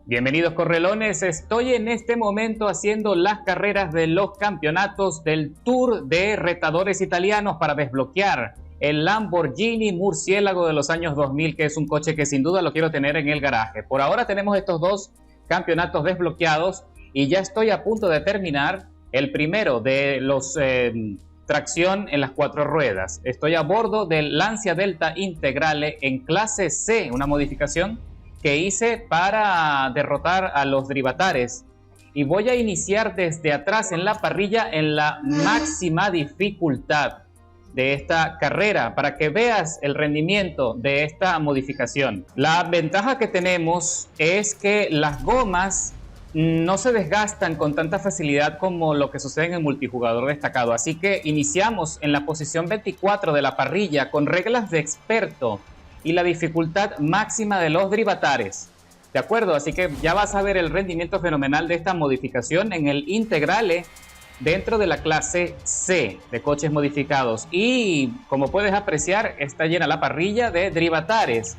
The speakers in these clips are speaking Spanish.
Bienvenidos correlones, estoy en este momento haciendo las carreras de los campeonatos del Tour de Retadores Italianos para desbloquear el Lamborghini Murciélago de los años 2000, que es un coche que sin duda lo quiero tener en el garaje. Por ahora tenemos estos dos campeonatos desbloqueados y ya estoy a punto de terminar el primero de los tracción en las 4 ruedas. Estoy a bordo del Lancia Delta Integrale en clase C, una modificación que hice para derrotar a los Drivatares, y voy a iniciar desde atrás en la parrilla en la máxima dificultad de esta carrera para que veas el rendimiento de esta modificación. La ventaja que tenemos es que las gomas no se desgastan con tanta facilidad como lo que sucede en el multijugador destacado, así que iniciamos en la posición 24 de la parrilla con reglas de experto y la dificultad máxima de los Drivatares, ¿de acuerdo? Así que ya vas a ver el rendimiento fenomenal de esta modificación en el Integrale dentro de la clase C de coches modificados. Y como puedes apreciar, está llena la parrilla de Drivatares.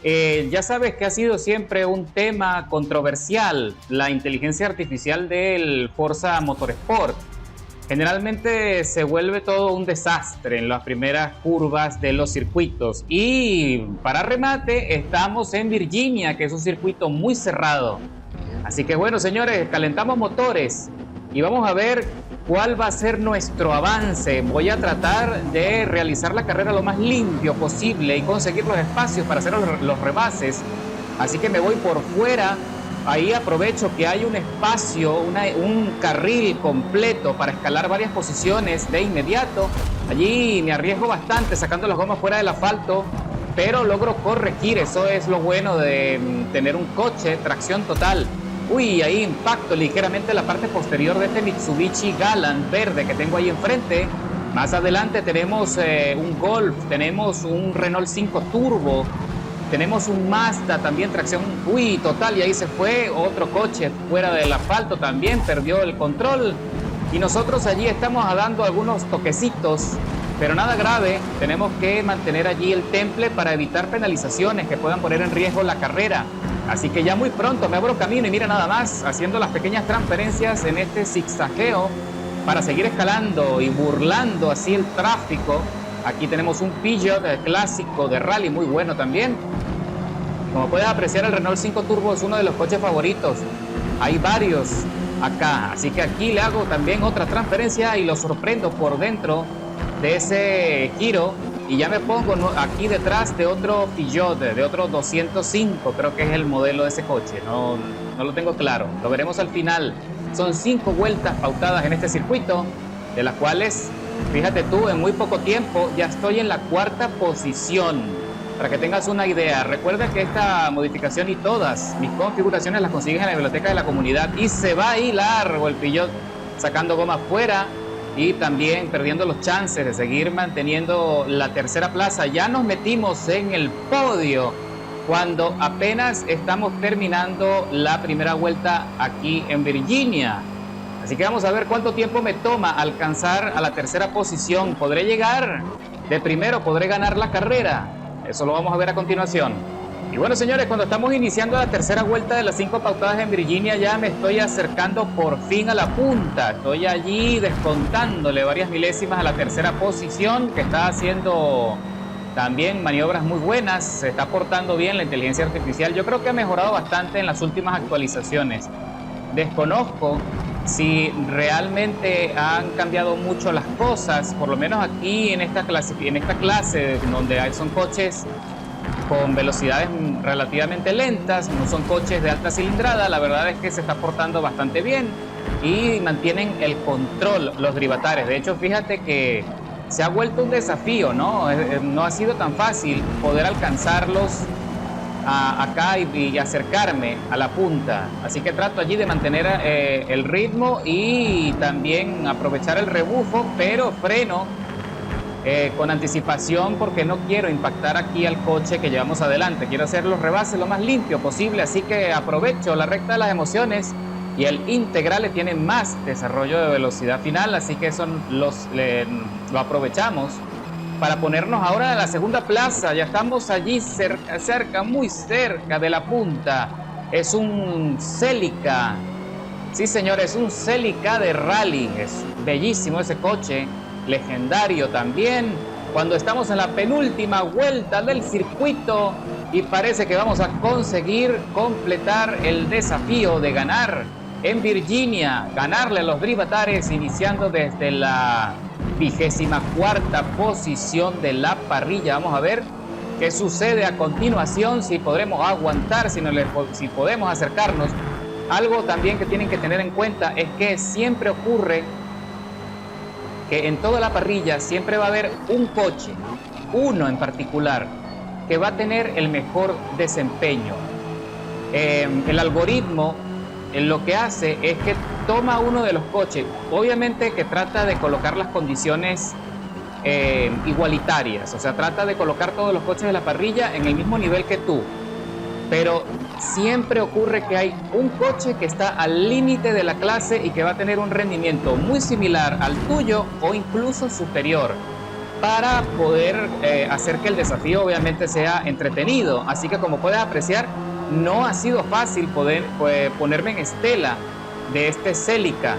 Ya sabes que ha sido siempre un tema controversial la inteligencia artificial del Forza Motorsport. Generalmente se vuelve todo un desastre en las primeras curvas de los circuitos. Y para remate estamos en Virginia, que es un circuito muy cerrado. Así que bueno, señores, calentamos motores y vamos a ver cuál va a ser nuestro avance. Voy a tratar de realizar la carrera lo más limpio posible y conseguir los espacios para hacer los rebases. Así que me voy por fuera. Ahí aprovecho que hay un espacio, un carril completo para escalar varias posiciones de inmediato. Allí me arriesgo bastante sacando las gomas fuera del asfalto, pero logro corregir. Eso es lo bueno de tener un coche tracción total. Uy, ahí impacto ligeramente la parte posterior de este Mitsubishi Galant verde que tengo ahí enfrente. Más adelante tenemos un Golf, tenemos un Renault 5 Turbo, tenemos un Mazda también tracción, uy, total, y ahí se fue otro coche fuera del asfalto, también perdió el control. Y nosotros allí estamos dando algunos toquecitos, pero nada grave. Tenemos que mantener allí el temple para evitar penalizaciones que puedan poner en riesgo la carrera. Así que ya muy pronto me abro camino y mira nada más, haciendo las pequeñas transferencias en este zigzagueo para seguir escalando y burlando así el tráfico. Aquí tenemos un Peugeot clásico de rally muy bueno también. Como puedes apreciar, el Renault 5 Turbo es uno de los coches favoritos. Hay varios acá, así que aquí le hago también otra transferencia y lo sorprendo por dentro de ese giro. Y ya me pongo aquí detrás de otro Peugeot, de otro 205, creo que es el modelo de ese coche. No lo tengo claro, lo veremos al final. Son 5 vueltas pautadas en este circuito, de las cuales, fíjate tú, en muy poco tiempo ya estoy en la 4ª posición. Para que tengas una idea, recuerda que esta modificación y todas mis configuraciones las consigues en la biblioteca de la comunidad. Y se va ahí largo el Peugeot, sacando goma fuera y también perdiendo los chances de seguir manteniendo la 3ª plaza. Ya nos metimos en el podio cuando apenas estamos terminando la primera vuelta aquí en Virginia. Así que vamos a ver cuánto tiempo me toma alcanzar a la 3ª posición. ¿Podré llegar de primero? ¿Podré ganar la carrera? Eso lo vamos a ver a continuación. Y bueno, señores, cuando estamos iniciando la 3ª vuelta de las 5 pautadas en Virginia, ya me estoy acercando por fin a la punta. Estoy allí descontándole varias milésimas a la 3ª posición, que está haciendo también maniobras muy buenas. Se está portando bien la inteligencia artificial. Yo creo que ha mejorado bastante en las últimas actualizaciones. Desconozco si realmente han cambiado mucho las cosas, por lo menos aquí en esta clase donde son coches con velocidades relativamente lentas, no son coches de alta cilindrada. La verdad es que se está portando bastante bien y mantienen el control los Drivatares. De hecho, fíjate que se ha vuelto un desafío, ¿no? No ha sido tan fácil poder alcanzarlos acá y acercarme a la punta. Así que trato allí de mantener el ritmo y también aprovechar el rebufo, pero freno con anticipación porque no quiero impactar aquí al coche que llevamos adelante. Quiero hacer los rebases lo más limpio posible, así que aprovecho la recta de las emociones y el Integrale tiene más desarrollo de velocidad final, así que eso lo aprovechamos para ponernos ahora en la 2ª plaza. Ya estamos allí cerca, muy cerca de la punta. Es un Celica. Sí, señores, un Celica de rally. Es bellísimo ese coche, legendario también. Cuando estamos en la penúltima vuelta del circuito y parece que vamos a conseguir completar el desafío de ganar en Virginia, ganarle a los Drivatares iniciando desde la 24ª posición de la parrilla. Vamos a ver qué sucede a continuación, si podremos aguantar, si podemos acercarnos. Algo también que tienen que tener en cuenta es que siempre ocurre que en toda la parrilla siempre va a haber un coche, uno en particular, que va a tener el mejor desempeño. El algoritmo lo que hace es que toma uno de los coches, obviamente que trata de colocar las condiciones igualitarias, o sea, trata de colocar todos los coches de la parrilla en el mismo nivel que tú, pero siempre ocurre que hay un coche que está al límite de la clase y que va a tener un rendimiento muy similar al tuyo o incluso superior, para poder hacer que el desafío obviamente sea entretenido. Así que, como puedes apreciar, no ha sido fácil poder ponerme en estela de este Celica,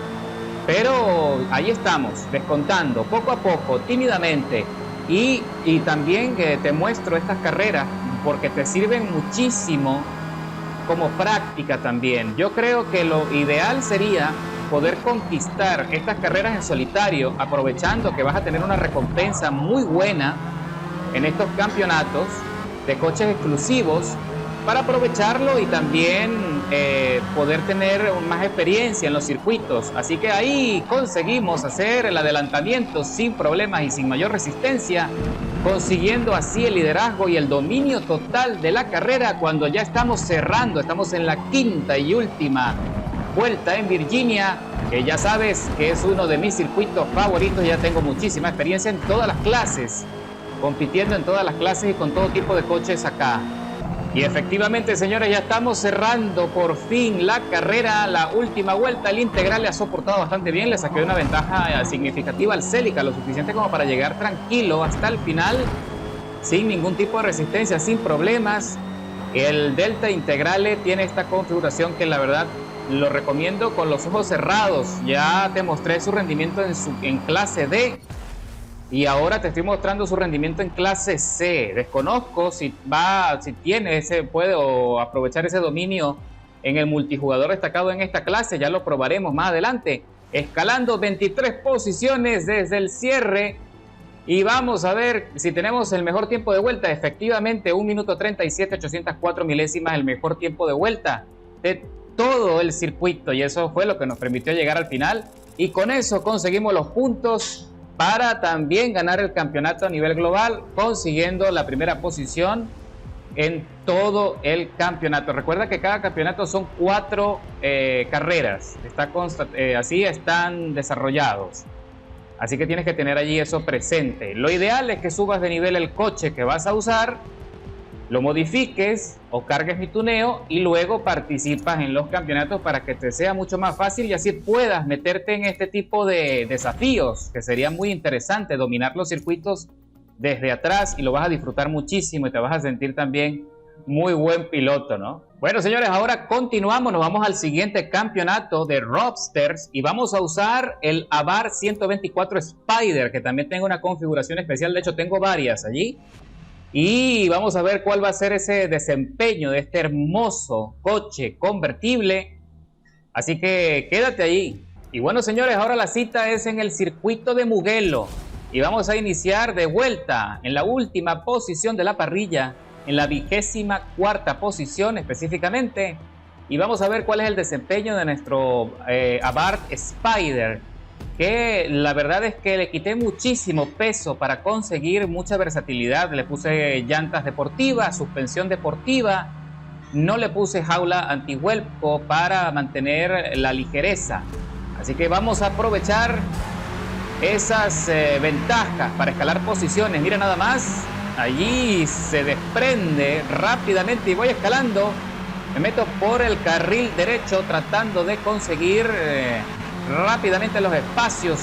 pero ahí estamos, descontando poco a poco, tímidamente, y también te muestro estas carreras porque te sirven muchísimo como práctica también. Yo creo que lo ideal sería poder conquistar estas carreras en solitario, aprovechando que vas a tener una recompensa muy buena en estos campeonatos de coches exclusivos, para aprovecharlo y también poder tener más experiencia en los circuitos. Así que ahí conseguimos hacer el adelantamiento sin problemas y sin mayor resistencia, consiguiendo así el liderazgo y el dominio total de la carrera cuando ya estamos cerrando. Estamos en la 5ª y última vuelta en Virginia, que ya sabes que es uno de mis circuitos favoritos. Ya tengo muchísima experiencia en todas las clases, compitiendo en todas las clases y con todo tipo de coches acá. Y efectivamente, señores, ya estamos cerrando por fin la carrera, la última vuelta. El integral le ha soportado bastante bien, le saqué una ventaja significativa al Celica, lo suficiente como para llegar tranquilo hasta el final, sin ningún tipo de resistencia, sin problemas. El Delta Integrale tiene esta configuración que la verdad lo recomiendo con los ojos cerrados. Ya te mostré su rendimiento en clase D. Y ahora te estoy mostrando su rendimiento en clase C. Desconozco si puede aprovechar ese dominio en el multijugador destacado en esta clase. Ya lo probaremos más adelante. Escalando 23 posiciones desde el cierre. Y vamos a ver si tenemos el mejor tiempo de vuelta. Efectivamente, 1 minuto 37, 804 milésimas, el mejor tiempo de vuelta de todo el circuito. Y eso fue lo que nos permitió llegar al final. Y con eso conseguimos los puntos para también ganar el campeonato a nivel global, consiguiendo la primera posición en todo el campeonato. Recuerda que cada campeonato son 4 carreras, así están desarrollados, así que tienes que tener allí eso presente. Lo ideal es que subas de nivel el coche que vas a usar, lo modifiques o cargues mi tuneo y luego participas en los campeonatos para que te sea mucho más fácil y así puedas meterte en este tipo de desafíos, que sería muy interesante dominar los circuitos desde atrás, y lo vas a disfrutar muchísimo y te vas a sentir también muy buen piloto, ¿no? Bueno, señores, ahora continuamos, nos vamos al siguiente campeonato de Robsters y vamos a usar el Abarth 124 Spider, que también tengo una configuración especial, de hecho tengo varias allí. Y vamos a ver cuál va a ser ese desempeño de este hermoso coche convertible. Así que quédate ahí. Y bueno, señores, ahora la cita es en el circuito de Mugello. Y vamos a iniciar de vuelta en la última posición de la parrilla, en la 24ª posición específicamente. Y vamos a ver cuál es el desempeño de nuestro Abarth Spider, que la verdad es que le quité muchísimo peso para conseguir mucha versatilidad. Le puse llantas deportivas, suspensión deportiva, no le puse jaula antivuelco para mantener la ligereza. Así que vamos a aprovechar esas ventajas para escalar posiciones. Mira nada más, allí se desprende rápidamente y voy escalando. Me meto por el carril derecho tratando de conseguir rápidamente los espacios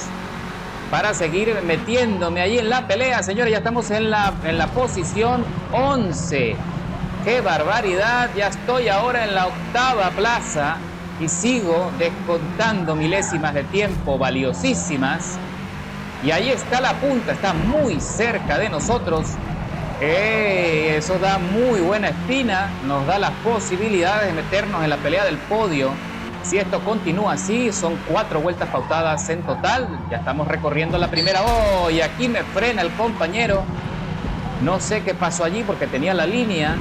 para seguir metiéndome allí en la pelea. Señores, ya estamos en la posición 11 ¡Qué barbaridad! Ya estoy ahora en la octava plaza y sigo descontando milésimas de tiempo valiosísimas. Y ahí está la punta, está muy cerca de nosotros. Eso da muy buena espina, nos da las posibilidades de meternos en la pelea del podio. Si esto continúa así, son 4 vueltas pautadas en total. Ya estamos recorriendo la primera. ¡Oh! Y aquí me frena el compañero. No sé qué pasó allí porque tenía la línea.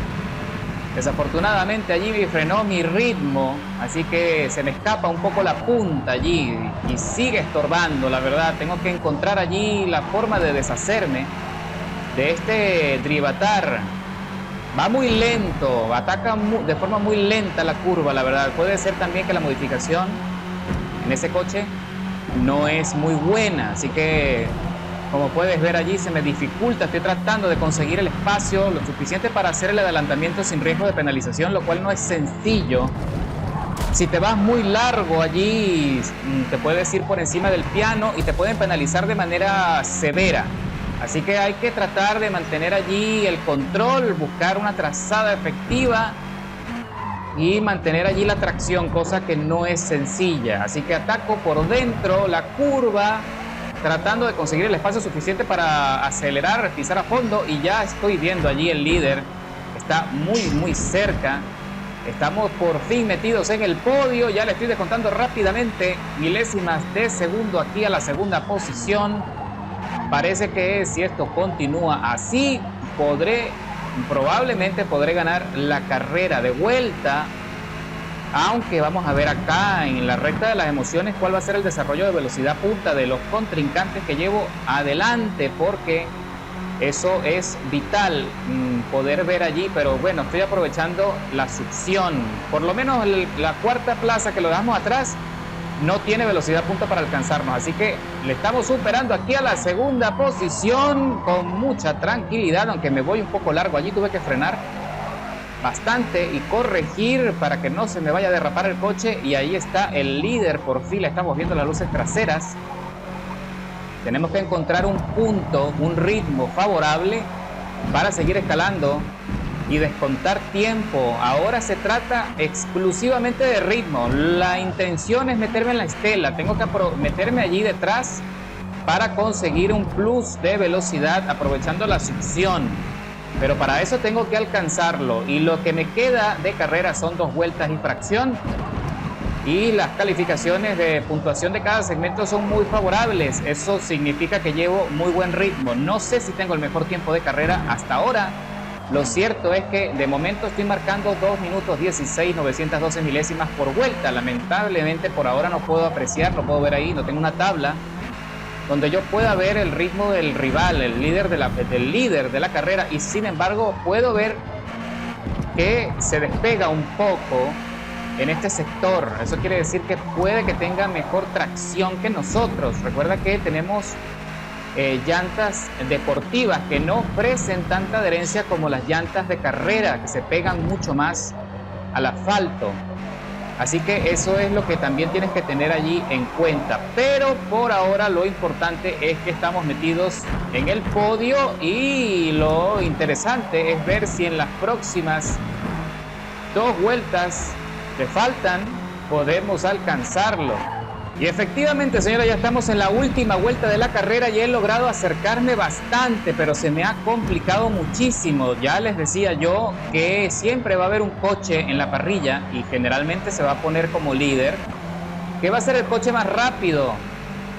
Desafortunadamente allí me frenó mi ritmo, así que se me escapa un poco la punta allí y sigue estorbando, la verdad. Tengo que encontrar allí la forma de deshacerme de este Drivatar. Va muy lento, ataca de forma muy lenta la curva, la verdad. Puede ser también que la modificación en ese coche no es muy buena, así que como puedes ver allí se me dificulta. Estoy tratando de conseguir el espacio lo suficiente para hacer el adelantamiento sin riesgo de penalización, lo cual no es sencillo. Si te vas muy largo allí te puedes ir por encima del piano y te pueden penalizar de manera severa. Así que hay que tratar de mantener allí el control, buscar una trazada efectiva y mantener allí la tracción, cosa que no es sencilla. Así que ataco por dentro la curva, tratando de conseguir el espacio suficiente para acelerar, pisar a fondo, y ya estoy viendo allí el líder. Está muy cerca. Estamos por fin metidos en el podio. Ya le estoy descontando rápidamente milésimas de segundo aquí a la segunda posición. Parece que si esto continúa así, probablemente podré ganar la carrera de vuelta. Aunque vamos a ver acá en la recta de las emociones cuál va a ser el desarrollo de velocidad punta de los contrincantes que llevo adelante, porque eso es vital poder ver allí. Pero bueno, estoy aprovechando la succión. Por lo menos la cuarta plaza que lo dejamos atrás no tiene velocidad punta para alcanzarnos, así que le estamos superando aquí a la segunda posición con mucha tranquilidad, aunque me voy un poco largo allí. Tuve que frenar bastante y corregir para que no se me vaya a derrapar el coche. Y ahí está el líder, por fin le estamos viendo las luces traseras. Tenemos que encontrar un punto, un ritmo favorable para seguir escalando y descontar tiempo. Ahora se trata exclusivamente de ritmo. La intención es meterme en la estela. Tengo que meterme allí detrás para conseguir un plus de velocidad aprovechando la succión. Pero para eso tengo que alcanzarlo. Y lo que me queda de carrera son 2 vueltas y fracción. Y las calificaciones de puntuación de cada segmento son muy favorables. Eso significa que llevo muy buen ritmo. No sé si tengo el mejor tiempo de carrera hasta ahora. Lo cierto es que de momento estoy marcando 2 minutos 16, 912 milésimas por vuelta. Lamentablemente por ahora no puedo apreciar, no puedo ver ahí, no tengo una tabla donde yo pueda ver el ritmo del rival, el líder del líder de la carrera. Y sin embargo puedo ver que se despega un poco en este sector. Eso quiere decir que puede que tenga mejor tracción que nosotros. Recuerda que tenemos llantas deportivas que no ofrecen tanta adherencia como las llantas de carrera, que se pegan mucho más al asfalto. Así que eso es lo que también tienes que tener allí en cuenta. Pero por ahora lo importante es que estamos metidos en el podio, y lo interesante es ver si en las próximas 2 vueltas que faltan podemos alcanzarlo. Y efectivamente, señora, ya estamos en la última vuelta de la carrera y he logrado acercarme bastante, pero se me ha complicado muchísimo. Ya les decía yo que siempre va a haber un coche en la parrilla y generalmente se va a poner como líder, que va a ser el coche más rápido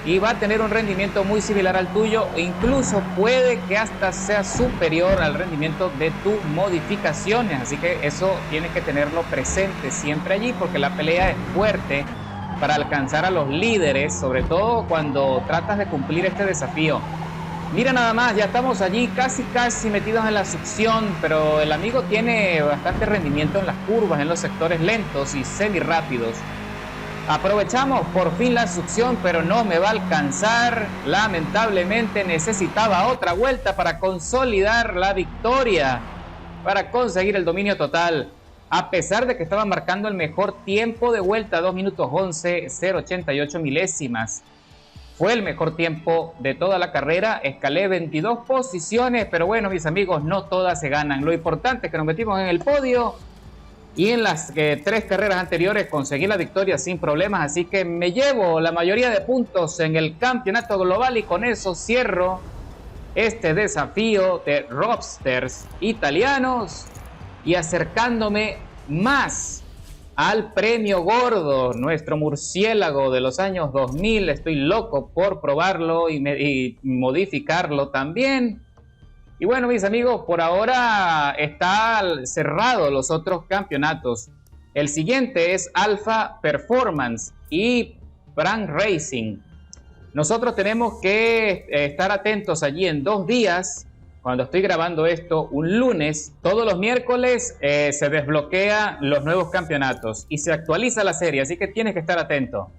y va a tener un rendimiento muy similar al tuyo, e incluso puede que hasta sea superior al rendimiento de tus modificaciones. Así que eso tienes que tenerlo presente siempre allí, porque la pelea es fuerte para alcanzar a los líderes, sobre todo cuando tratas de cumplir este desafío. Mira nada más, ya estamos allí casi metidos en la succión, pero el amigo tiene bastante rendimiento en las curvas, en los sectores lentos y semi rápidos. Aprovechamos por fin la succión, pero no me va a alcanzar. Lamentablemente necesitaba otra vuelta para consolidar la victoria, para conseguir el dominio total. A pesar de que estaba marcando el mejor tiempo de vuelta, 2 minutos 11, 0.88 milésimas. fue el mejor tiempo de toda la carrera. Escalé 22 posiciones, pero bueno, mis amigos, no todas se ganan. Lo importante es que nos metimos en el podio y en las 3 carreras anteriores conseguí la victoria sin problemas, así que me llevo la mayoría de puntos en el campeonato global y con eso cierro este desafío de roadsters italianos y acercándome más al premio gordo, nuestro murciélago de los años 2000. Estoy loco por probarlo y modificarlo también. Y bueno, mis amigos, por ahora está cerrado los otros campeonatos. El siguiente es Alpha Performance y Brand Racing. Nosotros tenemos que estar atentos allí en 2 días. Cuando estoy grabando esto, un lunes, todos los miércoles se desbloquean los nuevos campeonatos y se actualiza la serie, así que tienes que estar atento.